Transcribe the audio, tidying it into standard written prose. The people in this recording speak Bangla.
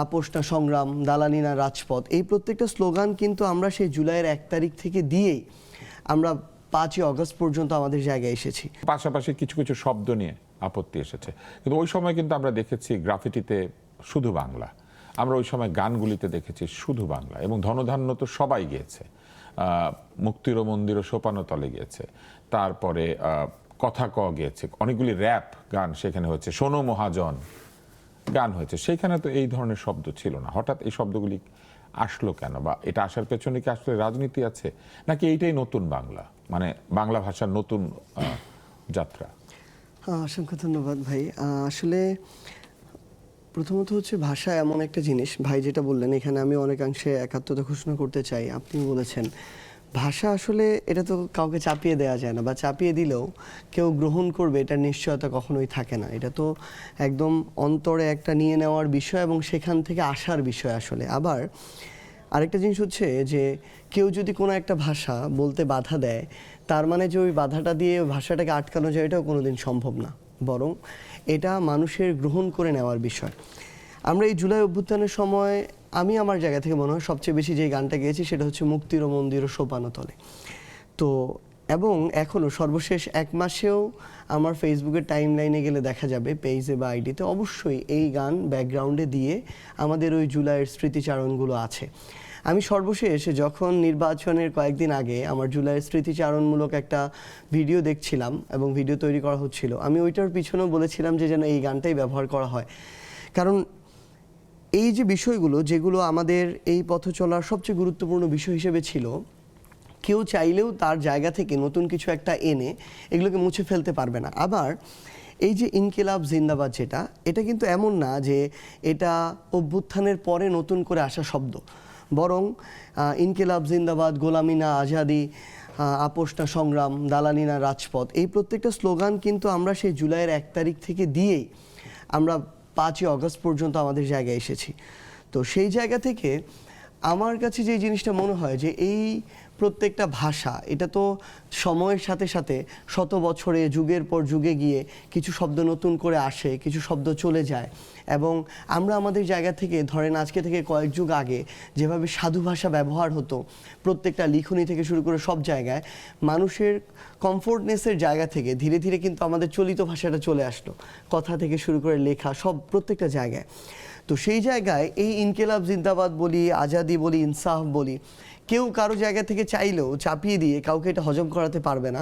আপোষ না সংগ্রাম, দালালি না রাজপথ, এই প্রত্যেকটা স্লোগান কিন্তু আমরা সেই জুলাইয়ের 1 তারিখ থেকে দিয়েই আমরা 5ই অগস্ট পর্যন্ত আমাদের জায়গায় এসেছি। পাশাপাশি কিছু কিছু শব্দ নিয়ে আপত্তি এসেছে, কিন্তু ওই সময় কিন্তু আমরা দেখেছি গ্রাফিটিতে শুধু বাংলা, আমরা ওই সময় গানগুলিতে দেখেছি শুধু বাংলা, এবং ধনধান্য তো সবাই গিয়েছে, মুক্তির মন্দির ও সোপানতলে গিয়েছে, তারপরে কথা ক গিয়েছে, অনেকগুলি র্যাপ গান সেখানে হয়েছে, শোনো মহাজন গান হয়েছে, সেইখানে তো এই ধরনের শব্দ ছিল না। হঠাৎ এই শব্দগুলি আসলো কেন, বা এটা আসার পেছনে কি আসলে রাজনীতি আছে, নাকি এইটাই নতুন বাংলা, মানে বাংলা ভাষার নতুন যাত্রা? অসংখ্য ধন্যবাদ ভাই। আসলে প্রথমত হচ্ছে ভাষা এমন একটা জিনিস, ভাই যেটা বললেন এখানে আমি অনেকাংশে একাত্মতা ঘোষণা করতে চাই। আপনি বলেছেন ভাষা আসলে এটা তো কাউকে চাপিয়ে দেওয়া যায় না, বা চাপিয়ে দিলেও কেউ গ্রহণ করবে এটার নিশ্চয়তা কখনোই থাকে না। এটা তো একদম অন্তরে একটা নিয়ে নেওয়ার বিষয় এবং সেখান থেকে আসার বিষয় আসলে। আবার আরেকটা জিনিস হচ্ছে যে কেউ যদি কোনো একটা ভাষা বলতে বাধা দেয়, তার মানে যে ওই বাধাটা দিয়ে ভাষাটাকে আটকানো যায় এটাও কোনোদিন সম্ভব না, বরং এটা মানুষের গ্রহণ করে নেওয়ার বিষয়। আমরা এই জুলাই অভ্যুত্থানের সময় আমি আমার জায়গা থেকে মনে হয় সবচেয়ে বেশি যে গানটা গেয়েছি সেটা হচ্ছে মুক্তির মন্দির ও সোপানতলে। তো এবং এখনও সর্বশেষ 1 মাসেও আমার ফেসবুকের টাইম লাইনে গেলে দেখা যাবে, পেজে বা আইডিতে অবশ্যই এই গান ব্যাকগ্রাউন্ডে দিয়ে আমাদের ওই জুলাইয়ের স্মৃতিচারণগুলো আছে। আমি সর্বশেষ যখন নির্বাচনের কয়েকদিন আগে আমার জুলাইয়ের স্মৃতিচারণমূলক একটা ভিডিও দেখছিলাম এবং ভিডিও তৈরি করা হচ্ছিল, আমি ওইটার পিছনেও বলেছিলাম যে যেন এই গানটাই ব্যবহার করা হয়। কারণ এই যে বিষয়গুলো যেগুলো আমাদের এই পথ চলার সবচেয়ে গুরুত্বপূর্ণ বিষয় হিসেবে ছিল, কেউ চাইলেও তার জায়গা থেকে নতুন কিছু একটা এনে এগুলোকে মুছে ফেলতে পারবে না। আবার এই যে ইনকিলাব জিন্দাবাদ যেটা, এটা কিন্তু এমন না যে এটা অভ্যুত্থানের পরে নতুন করে আসা শব্দ, বরং ইনকিলাব জিন্দাবাদ, গোলামি না আজাদি, আপোষ না সংগ্রাম, দালালি না রাজপথ, এই প্রত্যেকটা স্লোগান কিন্তু আমরা সেই জুলাইয়ের 1 তারিখ থেকে দিয়েই আমরা 5ই অগস্ট পর্যন্ত আমাদের জায়গায় এসেছি। তো সেই জায়গা থেকে আমার কাছে যে জিনিসটা মনে হয় যে এই প্রত্যেকটা ভাষা, এটা তো সময়ের সাথে সাথে শত বছরে যুগের পর যুগে গিয়ে কিছু শব্দ নতুন করে আসে, কিছু শব্দ চলে যায়, এবং আমরা আমাদের জায়গা থেকে ধরেন আজকে থেকে কয়েক যুগ আগে যেভাবে সাধু ভাষা ব্যবহার হতো প্রত্যেকটা লিখনি থেকে শুরু করে সব জায়গায়, মানুষের কমফোর্টনেসের জায়গা থেকে ধীরে ধীরে কিন্তু আমাদের চলিত ভাষাটা চলে আসলো, কথা থেকে শুরু করে লেখা সব প্রত্যেকটা জায়গায়। তো সেই জায়গায় এই ইনকিলাব জিন্দাবাদ বলি, আজাদি বলি, ইনসাফ বলি, কেউ কারো জায়গা থেকে চাইলেও চাপিয়ে দিয়ে কাউকে এটা হজম করাতে পারবে না।